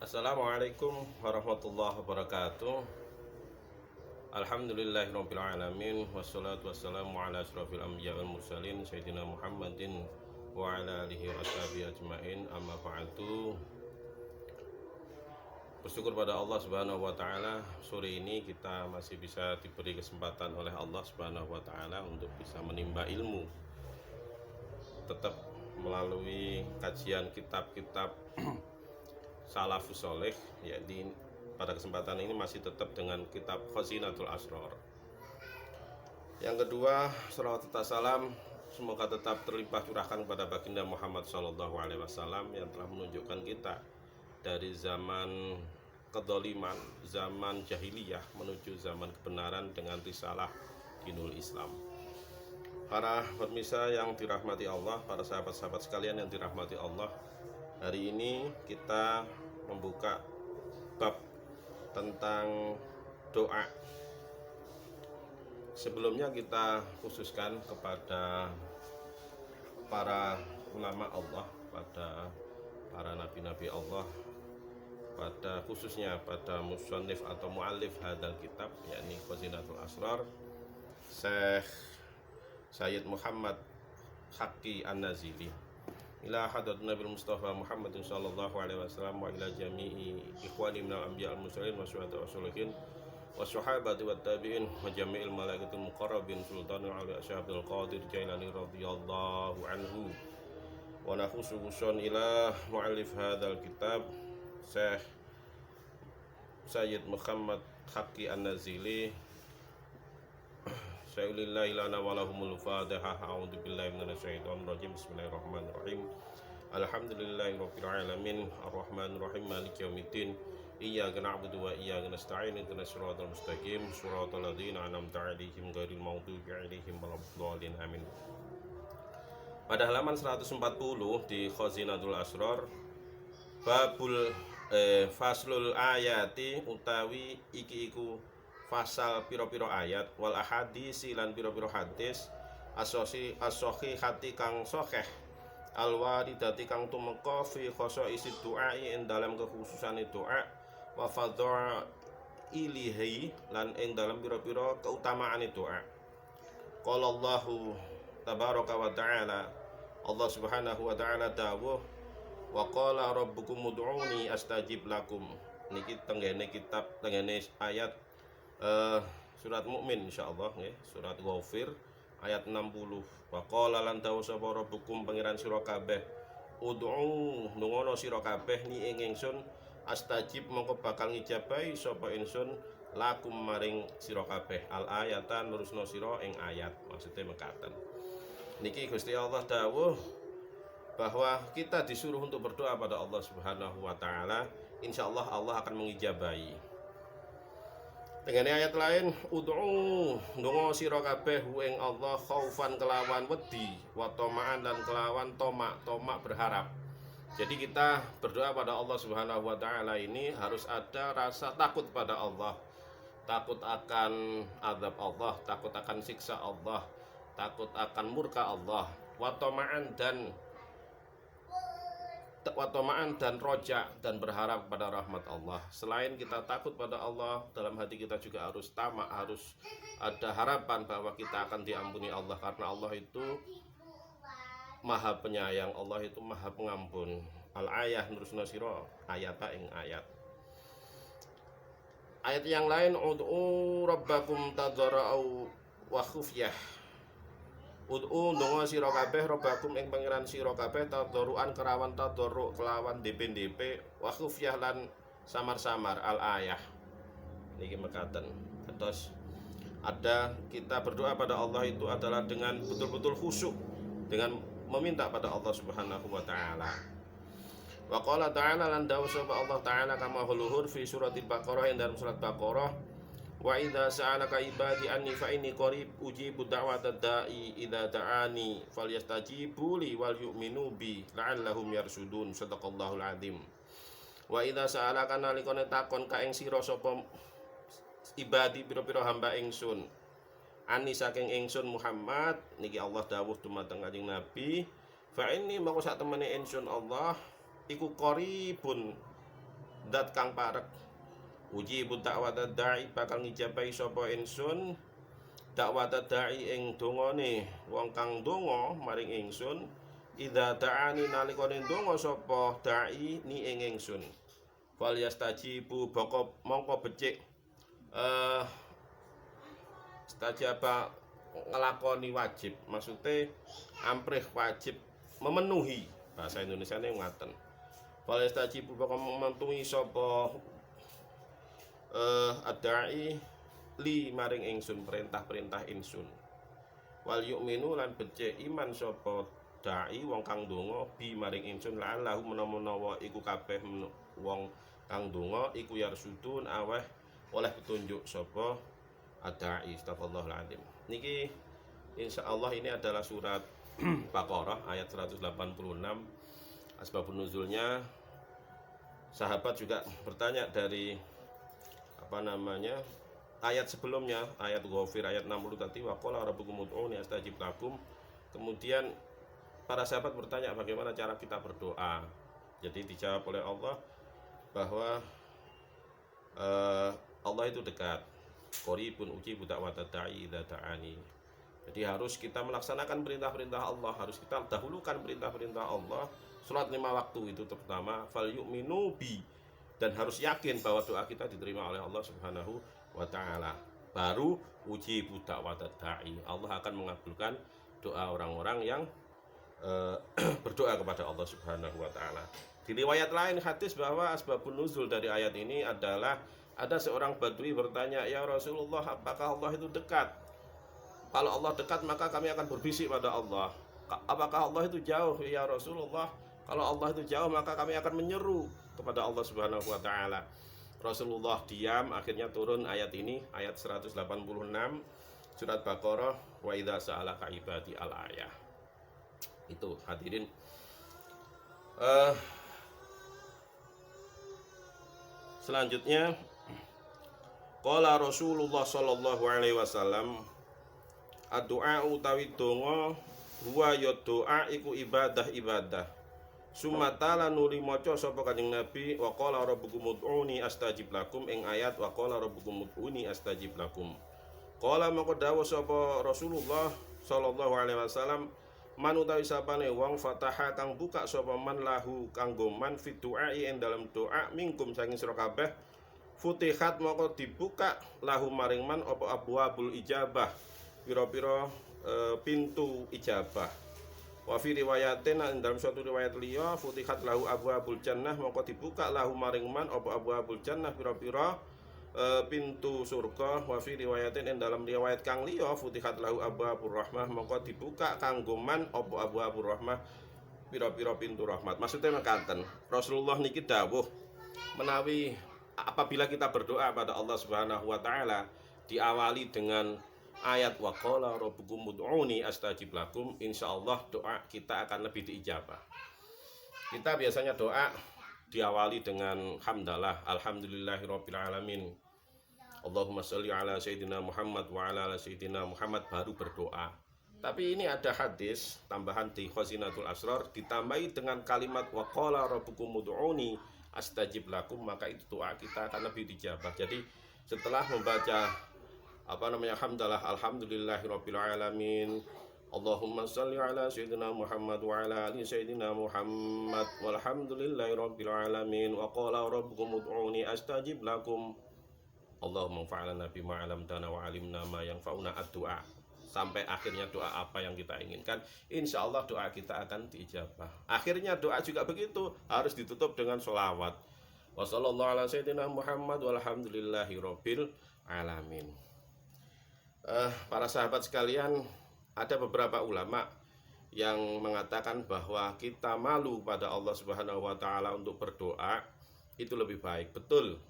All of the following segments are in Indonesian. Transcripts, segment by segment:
Assalamualaikum warahmatullahi wabarakatuh. Alhamdulillahirabbil alamin wassalatu wassalamu ala asyrofil anbiya wal mursalin sayyidina Muhammadin wa ala alihi wa ashabihi ajmain, amma ba'du. Bersyukur pada Allah Subhanahu wa taala, sore ini kita masih bisa diberi kesempatan oleh Allah Subhanahu wa taala untuk bisa menimba ilmu, tetap melalui kajian kitab-kitab salafus soleh. Jadi pada kesempatan ini masih tetap dengan kitab Khazinatul Asrar. Yang kedua, salawat serta salam semoga tetap terlimpah curahkan kepada baginda Muhammad SAW yang telah menunjukkan kita dari zaman kedoliman, zaman jahiliyah menuju zaman kebenaran dengan risalah dinul Islam. Para pemirsa yang dirahmati Allah, para sahabat-sahabat sekalian yang dirahmati Allah, hari ini kita membuka bab tentang doa. Sebelumnya kita khususkan kepada para ulama Allah, pada para nabi-nabi Allah, pada khususnya pada musannif atau muallif hadal kitab, yakni Khazinatul Asrar, Syekh Sayyid Muhammad Haqqi An-Nazili, ila hadrat Nabi Mustafa Muhammad sallallahu alaihi wasallam wa ila jami'i ikhwani minal anbiya al-mursalin wa syuhada wa sholihin wa sahabati wa tabi'in wa jami'il malaikatul muqarrabin sultanul ali asyabil qadir jailani radhiyallahu anhu wa nakhusu khususan ila mu'allif hadzal kitab Syekh Sayyid Muhammad Haqqi An-Nazili. Syai'ulillahi lana walahumul fatihah. A'udzu billahi minasyaitonir rajim. Bismillahirrahmanirrahim. Alhamdulillahirabbil alamin arrahmanir rahim maliki yaumiddin. Iyyaka na'budu wa iyyaka nasta'in ihdinas siratal mustaqim siratal ladzina an'amta 'alaihim ghairil maghdubi 'alaihim waladdallin amin. Pada halaman 140 di Khazinatul Asrar, babul faslul ayati utawi iki iku fasal piro-piro ayat wal ahadisi lan piro-piro hadis asohi hati kang sokeh alwaridati kang tumeka fi khosoisi du'ai ing dalam kekhususan doa wa fadhailihi lan ing dalam piro-piro keutamaan doa. Qala Allahu tabaraka wa ta'ala, Allah Subhanahu wa ta'ala dawuh, wa qala rabbukum ud'uni astajib lakum. Niki tenggene kitab, tenggene ayat surat Mukmin insyaallah nggih, surat Ghafir ayat 60. Wa qala lan dawu sapa rabbukum pangeran sira kabeh, ud'u nungono sira kabeh ni ing ingsun astajib mongko bakal ngijabahi sapa ingsun lakum maring sira kabeh. Al ayatan nurusno sira ing ayat, maksudnya mekaten niki Gusti Allah dawuh bahwa kita disuruh untuk berdoa pada Allah Subhanahu wa taala, insyaallah Allah akan mengijabahi. Dengan ayat lain, ud'u ndonga sira kabeh ing Allah khaufan kelawan wedi wa tama'an dan kelawan tomak berharap. Jadi kita berdoa pada Allah Subhanahu wa taala ini harus ada rasa takut pada Allah, takut akan azab Allah, takut akan siksa Allah, takut akan murka Allah, wa tama'an dan roja dan berharap pada rahmat Allah. Selain kita takut pada Allah, dalam hati kita juga harus tamak, harus ada harapan bahwa kita akan diampuni Allah, karena Allah itu maha penyayang, Allah itu maha pengampun. Al-ayah nurusna sira ayat ing ayat. Ayat yang lain, ud'u rabbakum tadarra'u wa khufyah. Ud'u ndonga sira kabeh rabbakum ing pangeran sira kabeh tadarruan kelawan tadarru kelawan DP wa khufyah lan samar-samar. Al ayah niki mekaten. Terus ada kita berdoa pada Allah itu adalah dengan betul-betul khusyuk, dengan meminta pada Allah Subhanahu wa taala. Wa qala ta'ala lan dawu sapa Allah taala kama huluhur fi suratil Baqarah dalam surat Baqarah, wa idza sa'alaka ibadi anni fa inni qarib ujibu da'watad da'i idza da'ani falyastajibu li wal yu'minu bi la'allahum yarsudun. Shadaqallahul azim. Wa idza sa'alaka nalikane takon ka ing sira sapa ibadi pira-pira hamba ingsun, ani saking ingsun Muhammad, niki Allah dawuh dumateng Kanjeng Nabi, fa inni mongko sak temene ingsun Allah iku qaribun dat kang parek. Ujibu dakwata da'i bakal ngijabahi sapa ingsun dakwata da'i ing dongane wong kang donga maring ingsun idza da'ani nalikane donga sapa da'i ni ing ingsun. Fal yastajibu baka mongko becik stajaba ngelakoni wajib, maksudnya amprih wajib memenuhi, bahasa Indonesia ini ngaten. Fal yastajibu baka memenuhi sapa adai li maring ingsun perintah-perintah ingsun. Wal yu'minu lan becik iman sapa dai wong kang donga bi maring ingsun la'allahu menawa iku kabeh wong kang donga iku yarsudun aweh oleh petunjuk sapa adai. Astagfirullahal azim. Niki insyaallah ini adalah surat Baqarah ayat 186. Asbabun nuzulnya sahabat juga bertanya dari ayat sebelumnya, ayat Ghafir ayat 60 tadi, waqala rabbukum ud'uni astajib lakum. Kemudian para sahabat bertanya bagaimana cara kita berdoa. Jadi dijawab oleh Allah bahwa Allah itu dekat. Qaribun ujibu da'wata da'i idza da'ani. Jadi harus kita melaksanakan perintah-perintah Allah, harus kita dahulukan perintah-perintah Allah. Salat 5 waktu itu terutama, fal yu'minu bi, dan harus yakin bahwa doa kita diterima oleh Allah Subhanahu wa taala. Baru uji budak wadat da'i, Allah akan mengabulkan doa orang-orang yang berdoa kepada Allah Subhanahu wa taala. Di riwayat lain hadis bahwa asbabun nuzul dari ayat ini adalah ada seorang badui bertanya, "Ya Rasulullah, apakah Allah itu dekat? Kalau Allah dekat maka kami akan berbisik pada Allah. Apakah Allah itu jauh ya Rasulullah? Kalau Allah itu jauh maka kami akan menyeru kepada Allah Subhanahu wa taala." Rasulullah diam, akhirnya turun ayat ini, ayat 186 surat Baqarah, wa idza sa'alaka ibadi al-ayah. Itu hadirin, selanjutnya qala Rasulullah sallallahu alaihi wasallam, ad-du'a utawi donga huwa ya doa iku ibadah. Sumatala nuli maca sapa Kanjeng Nabi, wa qala rabbukum ud'uni astajib lakum, ing ayat wa qala rabbukum ud'uni astajib lakum. Qala maka dawuh sapa Rasulullah sallallahu alaihi wasallam, man utawi sapane wong fataha kang buka sapa man lahu kanggo man fi du'ai ing dalam doa mingkum saking sira kabeh, futihat maka dibuka lahu maring man apa abwabul ijabah, pira-pira pintu ijabah. Wa fi riwayatin dalam suatu riwayat liya, futihat lahu abwabul jannah, maka dibuka lahu maring man apa abwabul jannah, pira-pira pintu surga. Wa fi riwayatin dalam riwayat kang liya, futihat lahu abwabur rahmah, maka dibuka kanggo man apa abwabur rahmah, pira-pira pintu rahmat. Maksudnya mekaten, Rasulullah niki dawuh menawi apabila kita berdoa pada Allah Subhanahu wa taala diawali dengan ayat wa qala rabbukum ud'uni astajib lakum, insyaallah doa kita akan lebih diijabah. Kita biasanya doa diawali dengan hamdalah, alhamdulillahirabbil alamin, Allahumma sholli ala sayyidina Muhammad wa ala ala sayyidina Muhammad, baru berdoa. Tapi ini ada hadis tambahan di Khazinatul Asrar, ditambahi dengan kalimat wa qala rabbukum ud'uni astajib lakum, maka itu doa kita akan lebih dijabah. Jadi setelah membaca hamdalah alhamdulillahirabbil alamin, Allahumma sholli ala sayyidina Muhammad wa ala ali sayyidina Muhammad walhamdulillahirabbil alamin, wa qala rabbukum ud'uni astajib lakum, Allahumma fa'alna bima 'allamtana wa 'alimna ma yanfa'una, ad-du'a, sampai akhirnya doa apa yang kita inginkan, insyaallah doa kita akan diijabah. Akhirnya doa juga begitu, harus ditutup dengan sholawat, wa sallallahu ala sayyidina Muhammad walhamdulillahirabbil alamin. Para sahabat sekalian, ada beberapa ulama yang mengatakan bahwa kita malu pada Allah Subhanahu wa taala untuk berdoa itu lebih baik. Betul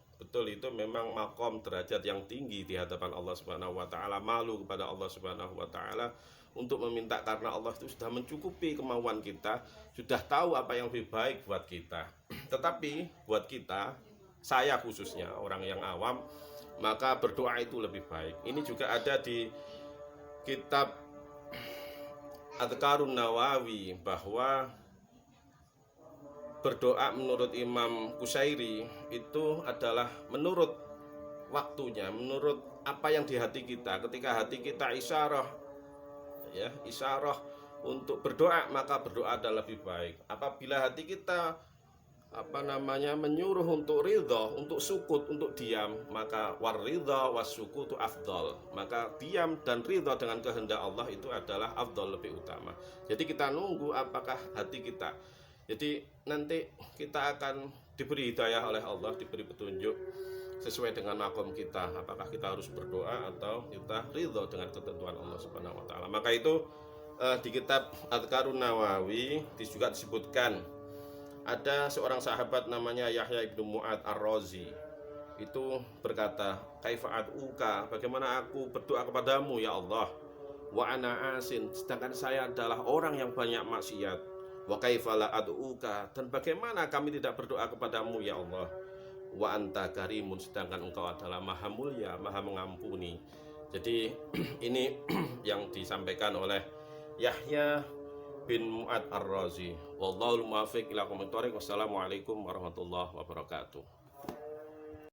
itu memang makom derajat yang tinggi di hadapan Allah Subhanahu wa taala, malu kepada Allah Subhanahu wa taala untuk meminta, karena Allah itu sudah mencukupi kemauan kita, sudah tahu apa yang lebih baik buat kita. Tetapi buat kita, saya khususnya orang yang awam, maka berdoa itu lebih baik. Ini juga ada di kitab Adhkarun Nawawi bahwa berdoa menurut Imam Qusairi itu adalah menurut waktunya, menurut apa yang di hati kita. Ketika hati kita isyarah, ya, isyarah untuk berdoa, maka berdoa adalah lebih baik. Apabila hati kita menyuruh untuk ridha, untuk sukut, untuk diam, maka waridha wasukutu afdal. Maka diam dan ridha dengan kehendak Allah itu adalah afdal, lebih utama. Jadi kita nunggu apakah hati kita. Jadi nanti kita akan diberi hidayah oleh Allah, diberi petunjuk sesuai dengan makom kita. Apakah kita harus berdoa atau kita ridha dengan ketentuan Allah Subhanahu wa taala. Maka itu di kitab Adhkarun Nawawi juga disebutkan ada seorang sahabat namanya Yahya ibnu Mu'ad Ar-Razi. Itu berkata, kaifa ad'uka, bagaimana aku berdoa kepadamu ya Allah, wa ana asin, sedangkan saya adalah orang yang banyak maksiat, wa kaifa la ad'uka, dan bagaimana kami tidak berdoa kepadamu ya Allah, wa anta karimun, sedangkan engkau adalah maha mulia, maha mengampuni. Jadi ini yang disampaikan oleh Yahya bin Mu'ad Ar-Razi. Wallahul muwaffiq ila aqwamit thoriq. Wassalamualaikum warahmatullahi wabarakatuh.